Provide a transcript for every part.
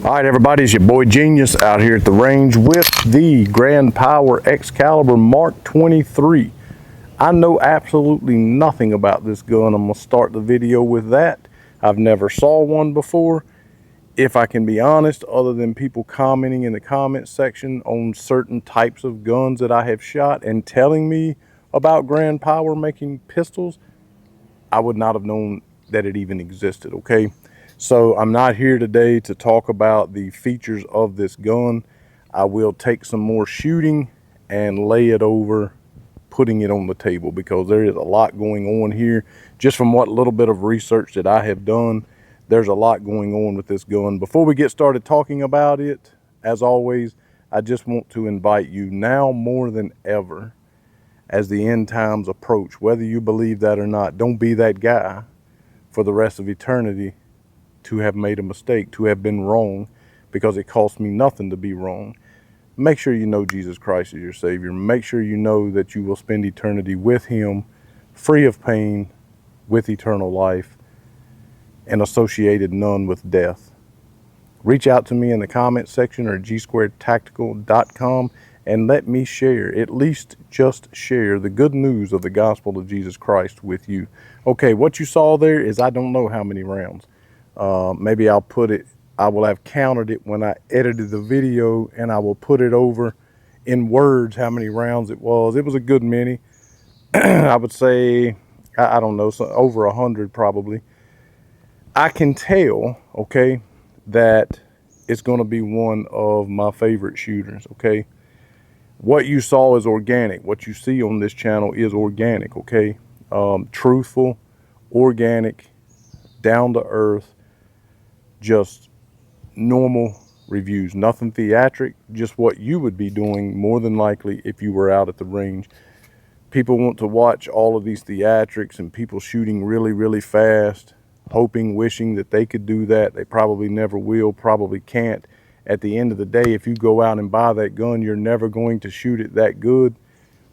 All right, everybody, it's your boy Genius out here at the range with the Power X Calibur MK23. I know absolutely nothing about this gun. I'm gonna start the video with that. I've never saw one before. If I can be honest, other than people commenting in the comment section on certain types of guns that I have shot and telling me about Power making pistols, I would not have known that it even existed, okay? So I'm not here today to talk about the features of this gun. I will take some more shooting and lay it over, putting it on the table, because there is a lot going on here. Just from what little bit of research that I have done, there's a lot going on with this gun. Before we get started talking about it, as always, I just want to invite you now more than ever, as the end times approach, whether you believe that or not, don't be that guy for the rest of eternity to have made a mistake, to have been wrong, because it cost me nothing to be wrong. Make sure you know Jesus Christ is your Savior. Make sure you know that you will spend eternity with Him, free of pain, with eternal life, and associated none with death. Reach out to me in the comment section or gsquaredtactical.com and let me share, at least just share, the good news of the gospel of Jesus Christ with you. Okay, what you saw there is, I don't know how many rounds. Maybe I will have counted it when I edited the video, and I will put it over in words how many rounds it was. It was a good many. I would say, I don't know, so over 100 probably. I can tell, okay, that it's going to be one of my favorite shooters, okay? What you saw is organic. What you see on this channel is organic, okay? Truthful, organic, down to earth, just normal reviews. Nothing theatric, just what you would be doing more than likely if you were out at the range. People want to watch all of these theatrics and people shooting really, really fast, hoping, wishing that they could do that. They probably never will, probably can't. At the end of the day, if you go out and buy that gun, you're never going to shoot it that good.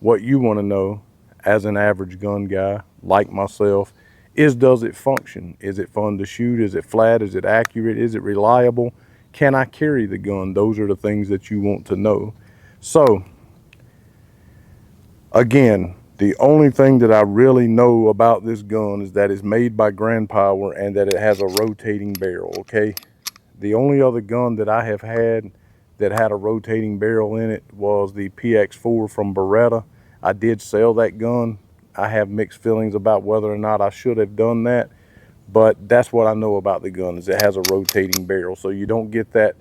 What you want to know as an average gun guy like myself is, does it function? Is it fun to shoot? Is it flat? Is it accurate? Is it reliable? Can I carry the gun? Those are the things that you want to know. So again, the only thing that I really know about this gun is that it's made by Power and that it has a rotating barrel, okay? The only other gun that I have had that had a rotating barrel in it was the PX4 from Beretta. I did sell that gun. I have mixed feelings about whether or not I should have done that, but that's what I know about the gun, is it has a rotating barrel. So you don't get that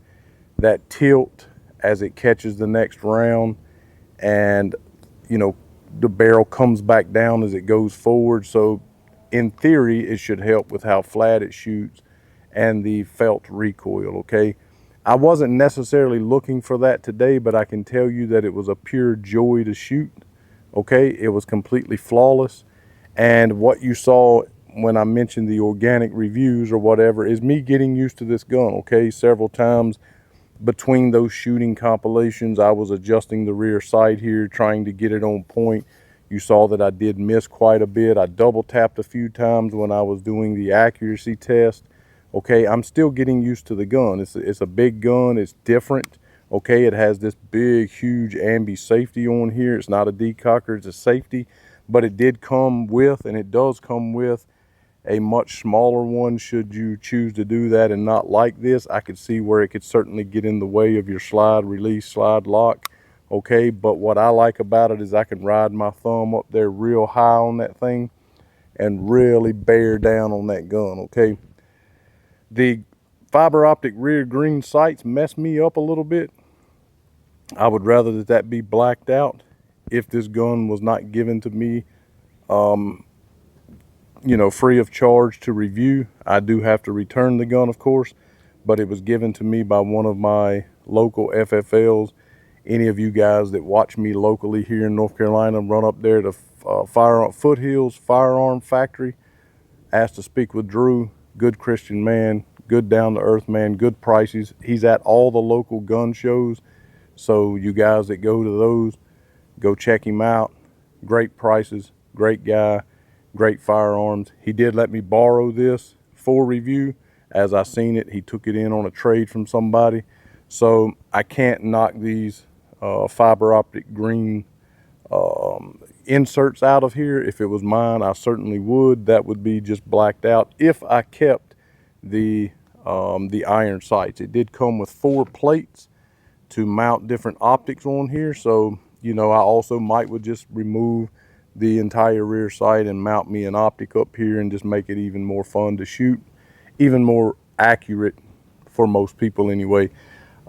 tilt as it catches the next round, and you know, the barrel comes back down as it goes forward. So in theory, it should help with how flat it shoots and the felt recoil, okay? I wasn't necessarily looking for that today, but I can tell you that it was a pure joy to shoot, okay? It was completely flawless. And what you saw when I mentioned the organic reviews or whatever is me getting used to this gun, okay? Several times between those shooting compilations, I was adjusting the rear sight here, trying to get it on point. You saw that I did miss quite a bit. I double tapped a few times when I was doing the accuracy test. Okay, I'm still getting used to the gun. It's a big gun, it's different. Okay, it has this big, huge ambi safety on here. It's not a decocker, it's a safety, but it did come with, and it does come with, a much smaller one should you choose to do that and not like this. I could see where it could certainly get in the way of your slide release, slide lock, okay? But what I like about it is I can ride my thumb up there real high on that thing and really bear down on that gun, okay? The fiber optic rear green sights mess me up a little bit. I would rather that be blacked out. If this gun was not given to me you know, free of charge to review, I do have to return the gun, of course, but it was given to me by one of my local FFLs. Any of you guys that watch me locally here in North Carolina, run up there to Foothills Firearm Factory, ask to speak with Drew. Good Christian man, good down-to-earth man, good prices. He's at all the local gun shows, so you guys that go to those, go check him out. Great prices, great guy, great firearms. He did let me borrow this for review. as I seen it. He took it in on a trade from somebody. So I can't knock these fiber optic green inserts out of here. If it was mine, I certainly would. That would be just blacked out if I kept the iron sights. It did come with 4 plates to mount different optics on here. So, you know, I also would just remove the entire rear sight and mount me an optic up here and just make it even more fun to shoot, even more accurate for most people anyway.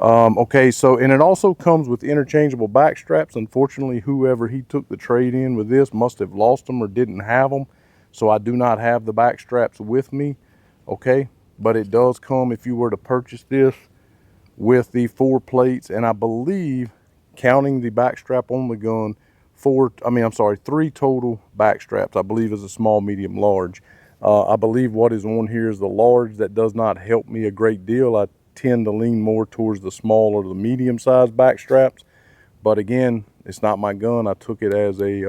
Okay, so, and it also comes with interchangeable back straps. Unfortunately, whoever he took the trade in with this must have lost them or didn't have them. So I do not have the back straps with me, okay? But it does come, if you were to purchase this, with the 4 plates, and I believe, counting the back strap on the gun, 3 total back straps, I believe, is a small, medium, large. I believe what is on here is the large. That does not help me a great deal. I tend to lean more towards the small or the medium sized back straps, but again, it's not my gun. I took it as a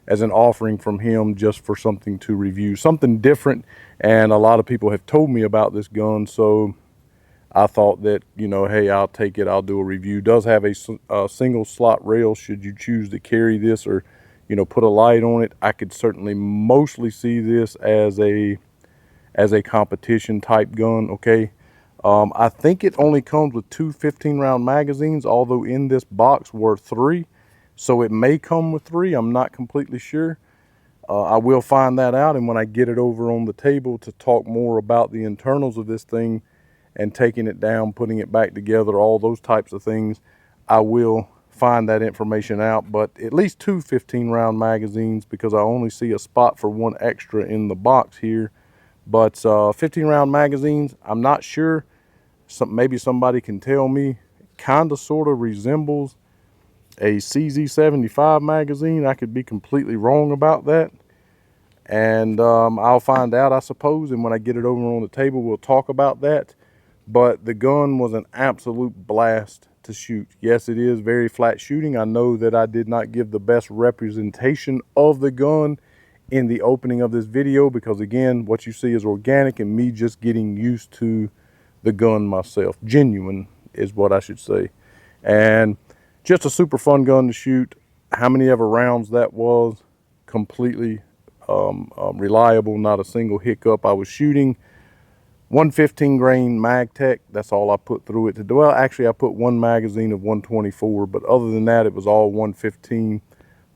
as an offering from him, just for something to review, something different. And a lot of people have told me about this gun, so I thought that, you know, hey, I'll take it, I'll do a review. It does have a single slot rail should you choose to carry this, or, you know, put a light on it. I could certainly mostly see this as a competition type gun, okay? I think it only comes with 2 15-round magazines, although in this box were 3. So it may come with 3, I'm not completely sure. I will find that out, and when I get it over on the table to talk more about the internals of this thing and taking it down, putting it back together, all those types of things, I will find that information out. But at least 2 15-round magazines, because I only see a spot for 1 extra in the box here. But 15-round magazines, I'm not sure. Maybe somebody can tell me. Kind of sort of resembles a CZ75 magazine. I could be completely wrong about that, and I'll find out, I suppose, and when I get it over on the table, we'll talk about that. But the gun was an absolute blast to shoot. Yes, it is very flat shooting. I know that I did not give the best representation of the gun in the opening of this video, because again, what you see is organic and me just getting used to the gun myself. Genuine is what I should say. And just a super fun gun to shoot. How many ever rounds that was, completely reliable, not a single hiccup. I was shooting 115 grain MagTech. That's all I put through it. Well, actually I put 1 magazine of 124, but other than that, it was all 115.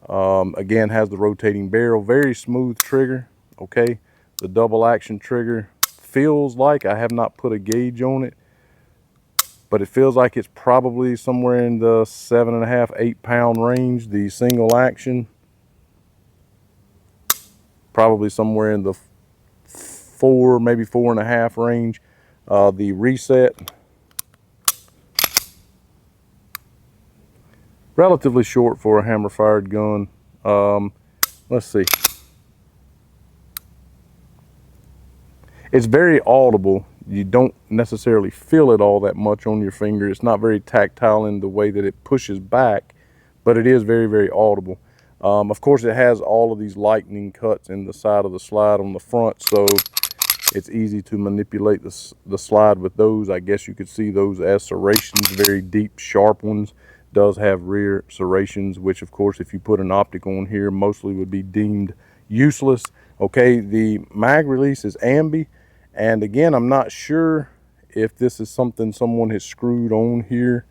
Again, has the rotating barrel, very smooth trigger, okay? The double action trigger feels like, I have not put a gauge on it, but it feels like it's probably somewhere in the 7.5, 8 pound range. The single action, probably somewhere in the 4, maybe 4.5 range. The reset, relatively short for a hammer fired gun. Let's see. It's very audible. You don't necessarily feel it all that much on your finger. It's not very tactile in the way that it pushes back, but it is very, very audible. Of course, it has all of these lightning cuts in the side of the slide on the front, so it's easy to manipulate the slide with those. I guess you could see those as serrations, very deep, sharp ones. Does have rear serrations, which of course, if you put an optic on here, mostly would be deemed useless. Okay, the mag release is ambi, and again, I'm not sure if this is something someone has screwed on here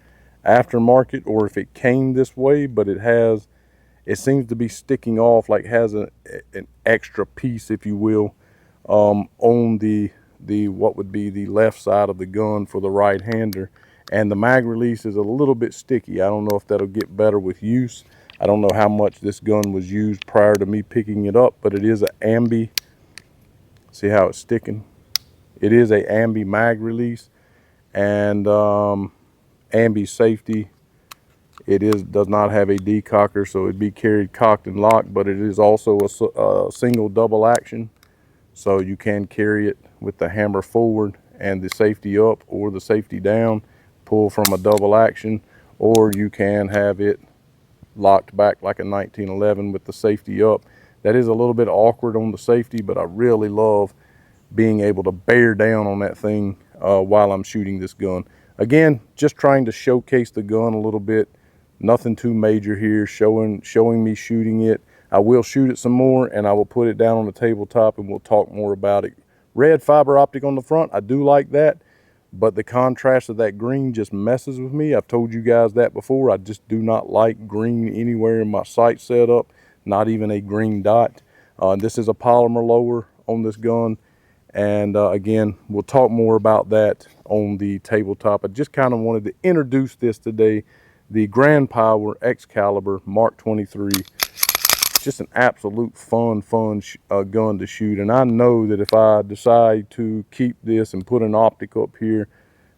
aftermarket or if it came this way, but it seems to be sticking off, like has an extra piece, if you will, on the what would be the left side of the gun for the right hander. And the mag release is a little bit sticky. I don't know if that'll get better with use. I don't know how much this gun was used prior to me picking it up, but it is an ambi. See how it's sticking? It is a ambi mag release, and ambi safety. It does not have a decocker, so it'd be carried cocked and locked, but it is also a single double action. So you can carry it with the hammer forward and the safety up or the safety down, pull from a double action, or you can have it locked back like a 1911 with the safety up. That is a little bit awkward on the safety, but I really love being able to bear down on that thing while I'm shooting this gun. Again, just trying to showcase the gun a little bit. Nothing too major here, showing me shooting it. I will shoot it some more, and I will put it down on the tabletop, and we'll talk more about it. Red fiber optic on the front, I do like that, but the contrast of that green just messes with me. I've told you guys that before. I just do not like green anywhere in my sight setup, not even a green dot. This is a polymer lower on this gun, and again, we'll talk more about that on the tabletop. I just kind of wanted to introduce this today, the Grand Power X Calibur Mark 23. Just an absolute fun gun to shoot, and I know that if I decide to keep this and put an optic up here,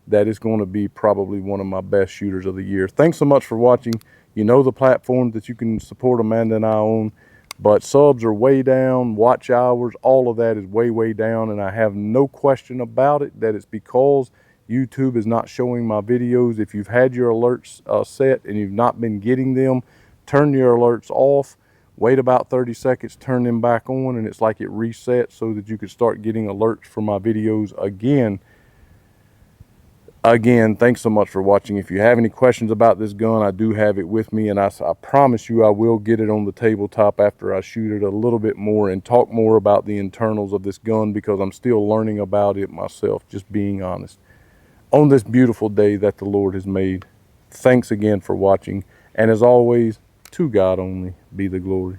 that is going to be probably one of my best shooters of the year. Thanks so much for watching. You know the platform that you can support Amanda and I on, but subs are way down, watch hours, all of that is way down, and I have no question about it that it's because YouTube is not showing my videos. If you've had your alerts set and you've not been getting them, turn your alerts off. Wait about 30 seconds, turn them back on, and it's like it resets so that you can start getting alerts for my videos again. Again, thanks so much for watching. If you have any questions about this gun, I do have it with me, and I promise you I will get it on the tabletop after I shoot it a little bit more and talk more about the internals of this gun, because I'm still learning about it myself, just being honest. On this beautiful day that the Lord has made, thanks again for watching, and as always, to God only be the glory.